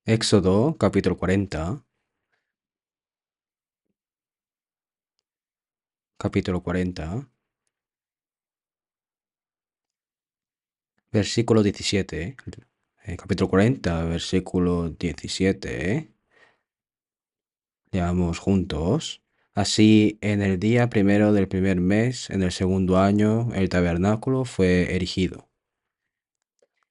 Éxodo, capítulo 40, capítulo 40, versículo 17. Capítulo 40, versículo 17. Leamos juntos. Así, en el día primero del primer mes, en el segundo año, el tabernáculo fue erigido.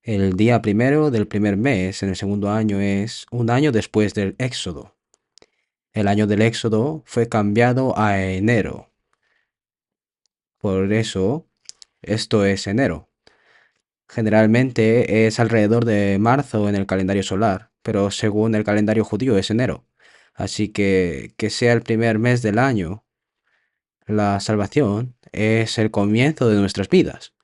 El día primero del primer mes, en el segundo año, es un año después del Éxodo. El año del Éxodo fue cambiado a enero. Por eso, esto es enero. Generalmente es alrededor de marzo en el calendario solar, pero según el calendario judío es enero. Así que sea el primer mes del año, la salvación es el comienzo de nuestras vidas.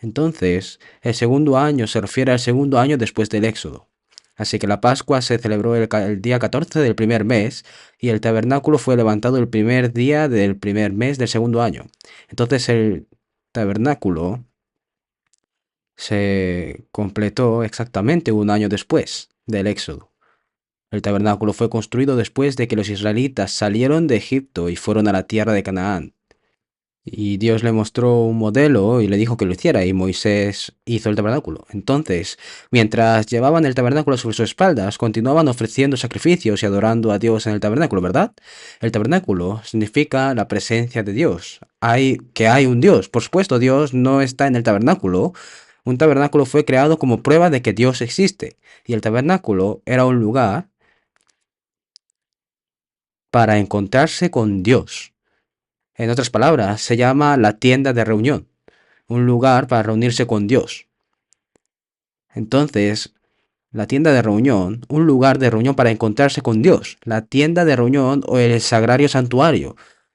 Entonces, el segundo año se refiere al segundo año después del Éxodo. Así que la Pascua se celebró el día 14 del primer mes y el tabernáculo fue levantado el primer día del primer mes del segundo año. Entonces el tabernáculo se completó exactamente un año después del Éxodo. El tabernáculo fue construido después de que los israelitas salieron de Egipto y fueron a la tierra de Canaán. Y Dios le mostró un modelo y le dijo que lo hiciera, y Moisés hizo el tabernáculo. Entonces, mientras llevaban el tabernáculo sobre sus espaldas, continuaban ofreciendo sacrificios y adorando a Dios en el tabernáculo, ¿verdad? El tabernáculo significa la presencia de Dios. Hay un Dios. Por supuesto, Dios no está en el tabernáculo. Un tabernáculo fue creado como prueba de que Dios existe. Y el tabernáculo era un lugar para encontrarse con Dios. En otras palabras, se llama la tienda de reunión, un lugar para reunirse con Dios. Entonces, la tienda de reunión, un lugar de reunión para encontrarse con Dios. La tienda de reunión o el sagrario santuario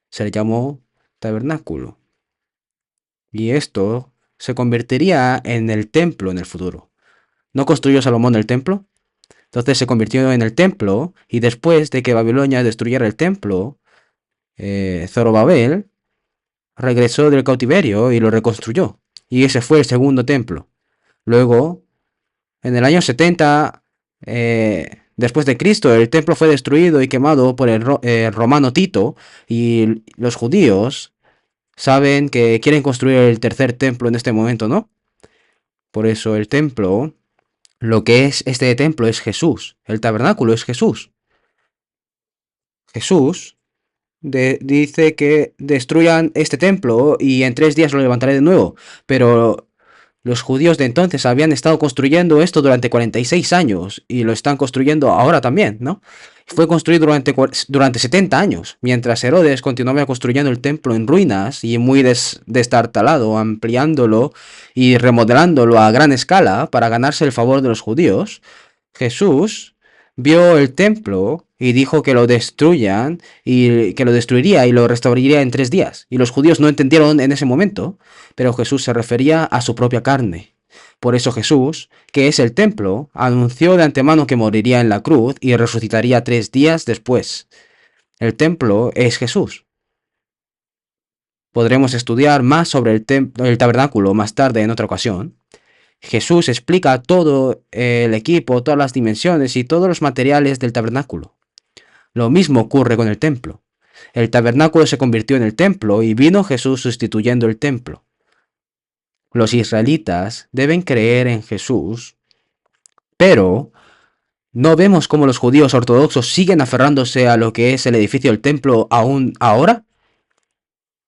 se le llamó tabernáculo. Y esto se convertiría en el templo en el futuro. ¿No construyó Salomón el templo? Entonces se convirtió en el templo, y después de que Babilonia destruyera el templo, Zorobabel regresó del cautiverio y lo reconstruyó. Y ese fue el segundo templo. Luego, en el año 70 después de Cristo, el templo fue destruido y quemado por el romano Tito, y los judíos saben que quieren construir el tercer templo en este momento, ¿no? Por eso el templo, lo que es este templo es Jesús. El tabernáculo es Jesús. Jesús dice que destruyan este templo y en 3 días lo levantaré de nuevo. Pero los judíos de entonces habían estado construyendo esto durante 46 años y lo están construyendo ahora también, ¿no? Fue construido durante 70 años, mientras Herodes continuaba construyendo el templo en ruinas y muy destartalado, ampliándolo y remodelándolo a gran escala para ganarse el favor de los judíos. Jesús vio el templo y dijo que lo destruyan, y que lo destruiría y lo restauraría en 3 días. Y los judíos no entendieron en ese momento, pero Jesús se refería a su propia carne. Por eso Jesús, que es el templo, anunció de antemano que moriría en la cruz y resucitaría 3 días después. El templo es Jesús. Podremos estudiar más sobre el tabernáculo más tarde en otra ocasión. Jesús explica todo el equipo, todas las dimensiones y todos los materiales del tabernáculo. Lo mismo ocurre con el templo. El tabernáculo se convirtió en el templo y vino Jesús sustituyendo el templo. Los israelitas deben creer en Jesús, pero no vemos cómo los judíos ortodoxos siguen aferrándose a lo que es el edificio del templo aún ahora.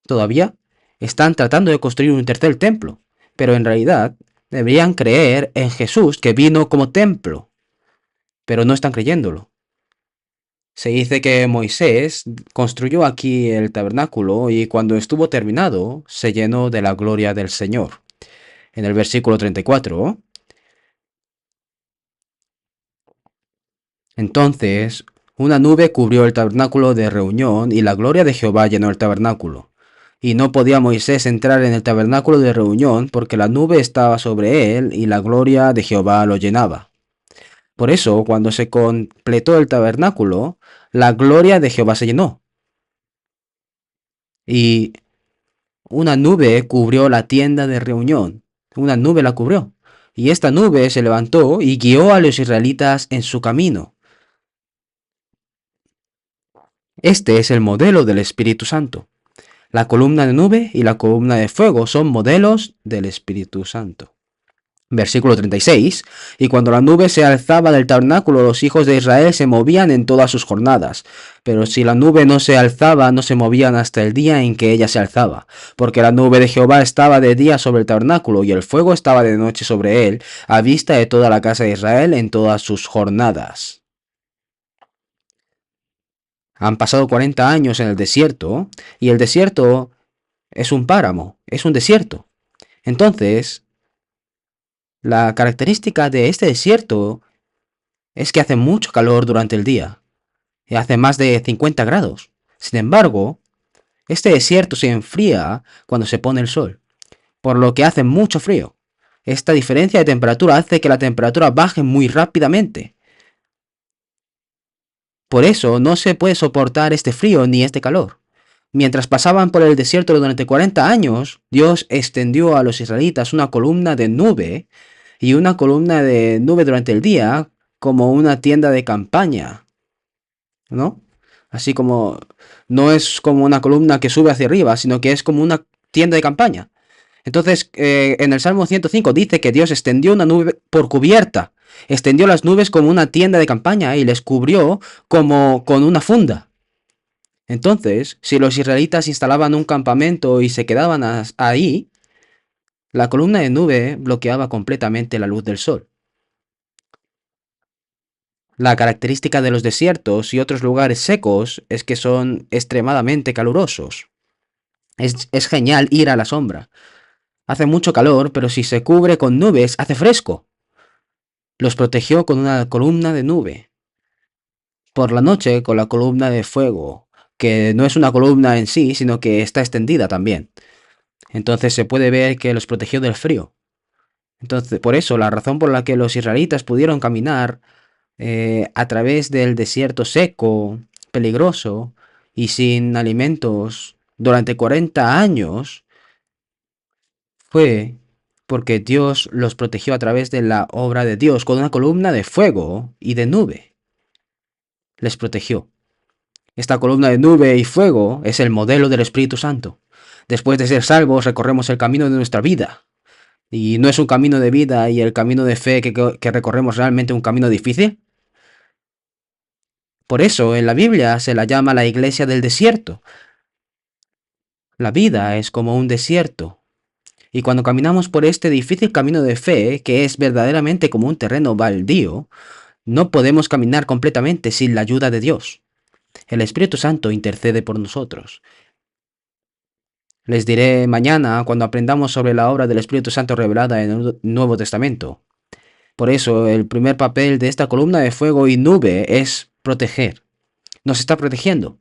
Todavía están tratando de construir un tercer templo, pero en realidad deberían creer en Jesús, que vino como templo, pero no están creyéndolo. Se dice que Moisés construyó aquí el tabernáculo y cuando estuvo terminado se llenó de la gloria del Señor. En el versículo 34, entonces una nube cubrió el tabernáculo de reunión y la gloria de Jehová llenó el tabernáculo. Y no podía Moisés entrar en el tabernáculo de reunión porque la nube estaba sobre él y la gloria de Jehová lo llenaba. Por eso, cuando se completó el tabernáculo, la gloria de Jehová se llenó. Y una nube cubrió la tienda de reunión. Una nube la cubrió. y esta nube se levantó y guió a los israelitas en su camino. Este es el modelo del Espíritu Santo. La columna de nube y la columna de fuego son modelos del Espíritu Santo. Versículo 36. Y cuando la nube se alzaba del tabernáculo, los hijos de Israel se movían en todas sus jornadas. Pero si la nube no se alzaba, no se movían hasta el día en que ella se alzaba. Porque la nube de Jehová estaba de día sobre el tabernáculo, y el fuego estaba de noche sobre él, a vista de toda la casa de Israel en todas sus jornadas. Han pasado 40 años en el desierto, y el desierto es un páramo, es un desierto. Entonces, la característica de este desierto es que hace mucho calor durante el día, y hace más de 50 grados. Sin embargo, este desierto se enfría cuando se pone el sol, por lo que hace mucho frío. Esta diferencia de temperatura hace que la temperatura baje muy rápidamente. Por eso no se puede soportar este frío ni este calor. Mientras pasaban por el desierto durante 40 años, Dios extendió a los israelitas una columna de nube y una columna de nube durante el día como una tienda de campaña, ¿no? Así como no es como una columna que sube hacia arriba, sino que es como una tienda de campaña. Entonces, en el Salmo 105 dice que Dios extendió una nube por cubierta, extendió las nubes como una tienda de campaña y les cubrió como con una funda. Entonces, si los israelitas instalaban un campamento y se quedaban ahí, la columna de nube bloqueaba completamente la luz del sol. La característica de los desiertos y otros lugares secos es que son extremadamente calurosos. Es genial ir a la sombra. Hace mucho calor, pero si se cubre con nubes, hace fresco. Los protegió con una columna de nube. Por la noche, con la columna de fuego, que no es una columna en sí, sino que está extendida también. Entonces se puede ver que los protegió del frío. Entonces, por eso, la razón por la que los israelitas pudieron caminar a través del desierto seco, peligroso y sin alimentos durante 40 años fue porque Dios los protegió a través de la obra de Dios con una columna de fuego y de nube. Les protegió. Esta columna de nube y fuego es el modelo del Espíritu Santo. Después de ser salvos, recorremos el camino de nuestra vida. Y no es un camino de vida y el camino de fe que recorremos realmente un camino difícil. Por eso en la Biblia se la llama la iglesia del desierto. La vida es como un desierto. Y cuando caminamos por este difícil camino de fe, que es verdaderamente como un terreno baldío, no podemos caminar completamente sin la ayuda de Dios. El Espíritu Santo intercede por nosotros. Les diré mañana cuando aprendamos sobre la obra del Espíritu Santo revelada en el Nuevo Testamento. Por eso el primer papel de esta columna de fuego y nube es proteger. Nos está protegiendo.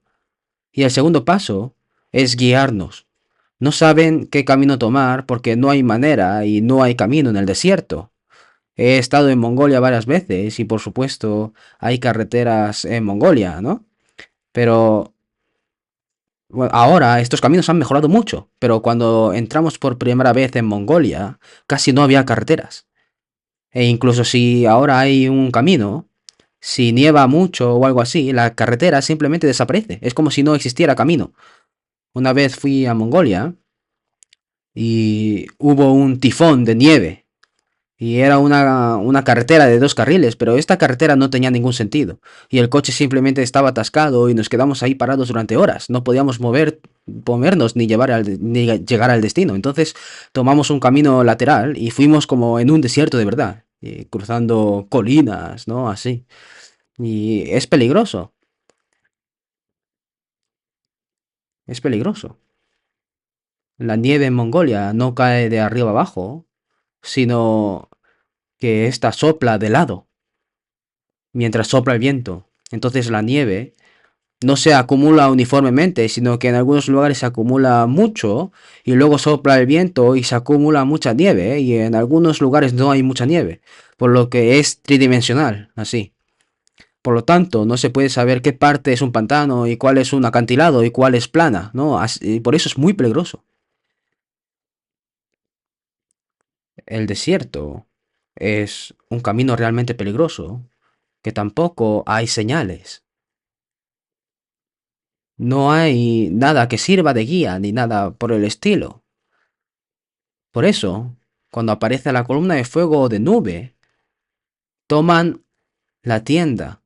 Y el segundo paso es guiarnos. No saben qué camino tomar porque no hay manera y no hay camino en el desierto. He estado en Mongolia varias veces y por supuesto hay carreteras en Mongolia, ¿no? Pero bueno, ahora estos caminos han mejorado mucho, pero cuando entramos por primera vez en Mongolia casi no había carreteras. E incluso si ahora hay un camino, si nieva mucho o algo así, la carretera simplemente desaparece. Es como si no existiera camino. Una vez fui a Mongolia y hubo un tifón de nieve y era una carretera de 2 carriles, pero esta carretera no tenía ningún sentido y el coche simplemente estaba atascado y nos quedamos ahí parados durante horas. No podíamos movernos ni ni llegar al destino. Entonces tomamos un camino lateral y fuimos como en un desierto de verdad, cruzando colinas, ¿no? Así. Y es peligroso, es peligroso. La nieve en Mongolia no cae de arriba abajo, sino que ésta sopla de lado mientras sopla el viento. Entonces la nieve no se acumula uniformemente, sino que en algunos lugares se acumula mucho y luego sopla el viento y se acumula mucha nieve y en algunos lugares no hay mucha nieve, por lo que es tridimensional, así. Por lo tanto, no se puede saber qué parte es un pantano y cuál es un acantilado y cuál es plana, ¿no? Y por eso es muy peligroso. El desierto. es un camino realmente peligroso, que tampoco hay señales. No hay nada que sirva de guía ni nada por el estilo. Por eso, cuando aparece la columna de fuego o de nube, toman la tienda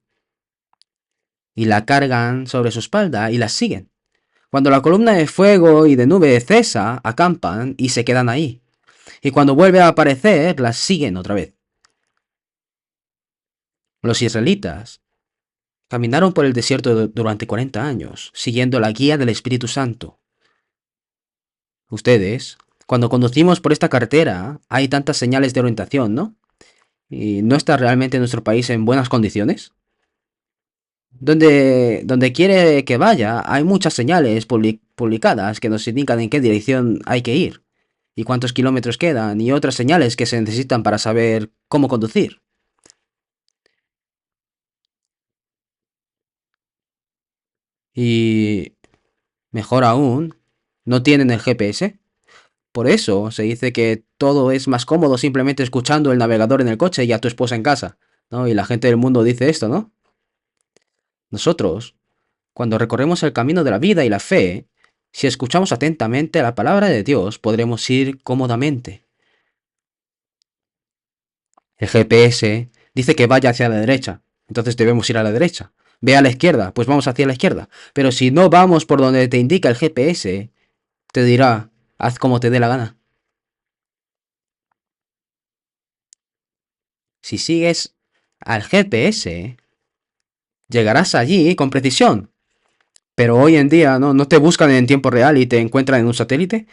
y la cargan sobre su espalda y la siguen. Cuando la columna de fuego y de nube cesa, acampan y se quedan ahí. Y cuando vuelve a aparecer, la siguen otra vez. Los israelitas caminaron por el desierto durante 40 años, siguiendo la guía del Espíritu Santo. Ustedes, cuando conducimos por esta carretera, hay tantas señales de orientación, ¿no? ¿Y no está realmente nuestro país en buenas condiciones? Donde quiere que vaya, hay muchas señales publicadas que nos indican en qué dirección hay que ir, y cuántos kilómetros quedan, y otras señales que se necesitan para saber cómo conducir. Y mejor aún, no tienen el GPS. Por eso se dice que todo es más cómodo simplemente escuchando el navegador en el coche y a tu esposa en casa, ¿no? Y la gente del mundo dice esto, ¿no? Nosotros, cuando recorremos el camino de la vida y la fe, si escuchamos atentamente la palabra de Dios, podremos ir cómodamente. El GPS dice que vaya hacia la derecha, entonces debemos ir a la derecha. Ve a la izquierda, pues vamos hacia la izquierda. Pero si no vamos por donde te indica el GPS, te dirá, haz como te dé la gana. Si sigues al GPS, llegarás allí con precisión. Pero hoy en día no te buscan en tiempo real y te encuentran en un satélite.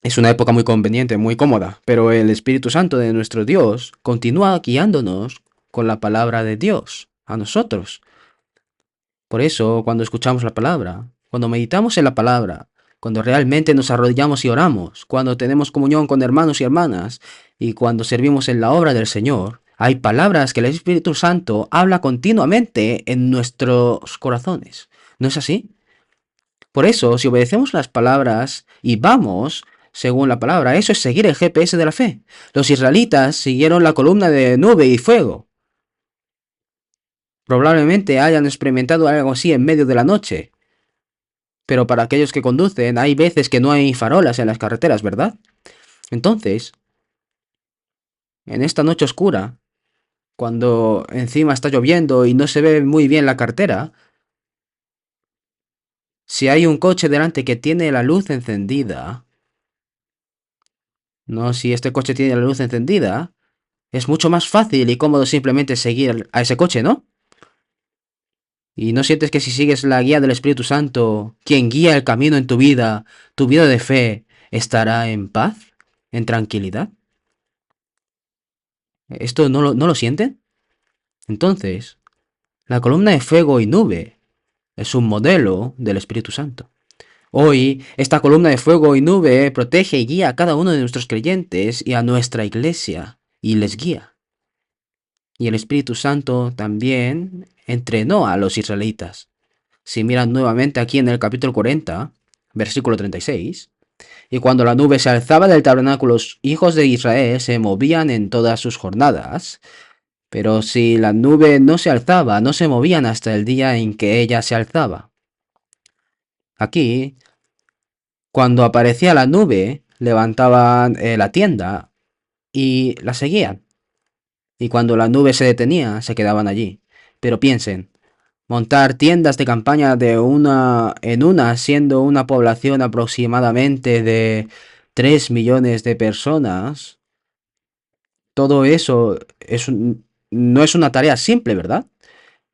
Es una época muy conveniente, muy cómoda, pero el Espíritu Santo de nuestro Dios continúa guiándonos con la palabra de Dios a nosotros. Por eso, cuando escuchamos la palabra, cuando meditamos en la palabra, cuando realmente nos arrodillamos y oramos, cuando tenemos comunión con hermanos y hermanas, y cuando servimos en la obra del Señor, hay palabras que el Espíritu Santo habla continuamente en nuestros corazones. ¿No es así? Por eso, si obedecemos las palabras y vamos según la palabra, eso es seguir el GPS de la fe. Los israelitas siguieron la columna de nube y fuego. Probablemente hayan experimentado algo así en medio de la noche. Pero para aquellos que conducen, hay veces que no hay farolas en las carreteras, ¿verdad? Entonces, en esta noche oscura, cuando encima está lloviendo y no se ve muy bien la carretera, si hay un coche delante que tiene la luz encendida, no, si este coche tiene la luz encendida, es mucho más fácil y cómodo simplemente seguir a ese coche, ¿no? ¿Y no sientes que si sigues la guía del Espíritu Santo, quien guía el camino en tu vida de fe, estará en paz, en tranquilidad? ¿Esto no lo sienten? Entonces, la columna de fuego y nube es un modelo del Espíritu Santo. Hoy, esta columna de fuego y nube protege y guía a cada uno de nuestros creyentes y a nuestra iglesia, y les guía. Y el Espíritu Santo también entrenó a los israelitas. Si miran nuevamente aquí en el capítulo 40, versículo 36, y cuando la nube se alzaba del tabernáculo, los hijos de Israel se movían en todas sus jornadas, pero si la nube no se alzaba, no se movían hasta el día en que ella se alzaba. Aquí, cuando aparecía la nube, levantaban la tienda y la seguían. Y cuando la nube se detenía, se quedaban allí. Pero piensen, montar tiendas de campaña en una, siendo una población aproximadamente de 3 millones de personas, todo eso no es una tarea simple, ¿verdad?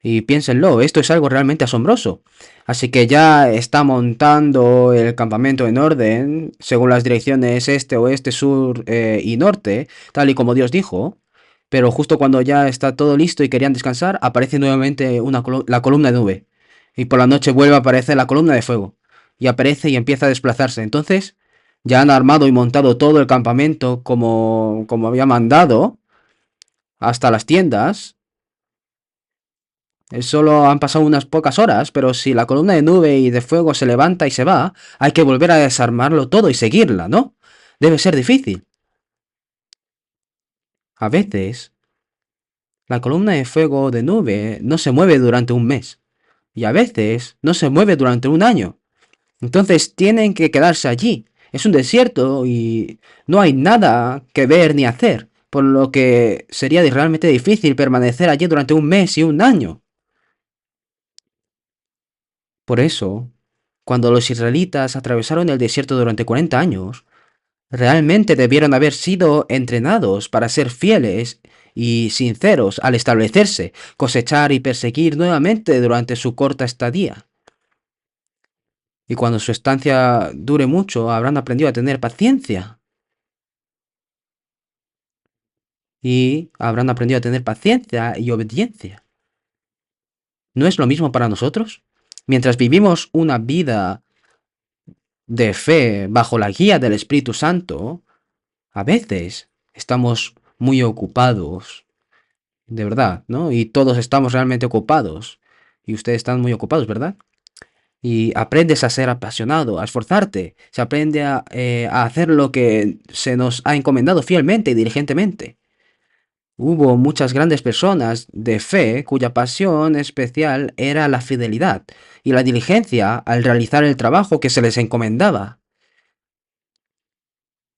Y piénsenlo, esto es algo realmente asombroso. Así que ya está montando el campamento en orden, según las direcciones este, oeste, sur y norte, tal y como Dios dijo. Pero justo cuando ya está todo listo y querían descansar, aparece nuevamente la columna de nube. Y por la noche vuelve a aparecer la columna de fuego. Y aparece y empieza a desplazarse. Entonces, ya han armado y montado todo el campamento como había mandado, hasta las tiendas. Solo han pasado unas pocas horas, pero si la columna de nube y de fuego se levanta y se va, hay que volver a desarmarlo todo y seguirla, ¿no? Debe ser difícil. A veces, la columna de fuego de nube no se mueve durante un mes. Y a veces no se mueve durante un año. Entonces tienen que quedarse allí. Es un desierto y no hay nada que ver ni hacer, por lo que sería realmente difícil permanecer allí durante un mes y un año. Por eso, cuando los israelitas atravesaron el desierto durante 40 años, realmente debieron haber sido entrenados para ser fieles y sinceros al establecerse, cosechar y perseguir nuevamente durante su corta estadía. Y cuando su estancia dure mucho, habrán aprendido a tener paciencia. Y habrán aprendido a tener paciencia y obediencia. ¿No es lo mismo para nosotros? Mientras vivimos una vida de fe bajo la guía del Espíritu Santo, a veces estamos muy ocupados, de verdad, ¿no? Y todos estamos realmente ocupados. Y ustedes están muy ocupados, ¿verdad? Y aprendes a ser apasionado, a esforzarte. Se aprende a hacer lo que se nos ha encomendado fielmente y diligentemente. Hubo muchas grandes personas de fe cuya pasión especial era la fidelidad y la diligencia al realizar el trabajo que se les encomendaba.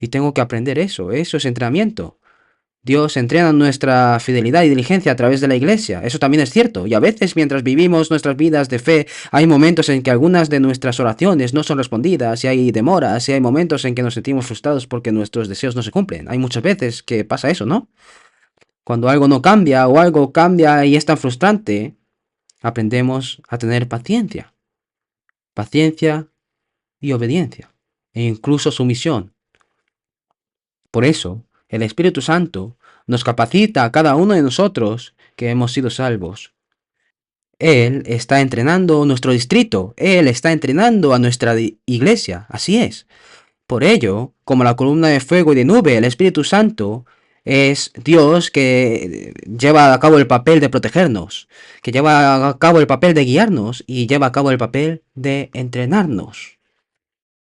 Y tengo que aprender eso es entrenamiento. Dios entrena nuestra fidelidad y diligencia a través de la iglesia. Eso también es cierto. Y a veces mientras vivimos nuestras vidas de fe, hay momentos en que algunas de nuestras oraciones no son respondidas, y hay demoras, y hay momentos en que nos sentimos frustrados porque nuestros deseos no se cumplen. Hay muchas veces que pasa eso, ¿no? Cuando algo no cambia o algo cambia y es tan frustrante, aprendemos a tener paciencia. Paciencia y obediencia. E incluso sumisión. Por eso, el Espíritu Santo nos capacita a cada uno de nosotros que hemos sido salvos. Él está entrenando nuestro distrito, Él está entrenando a nuestra iglesia, así es. Por ello, como la columna de fuego y de nube, el Espíritu Santo es Dios que lleva a cabo el papel de protegernos, que lleva a cabo el papel de guiarnos y lleva a cabo el papel de entrenarnos.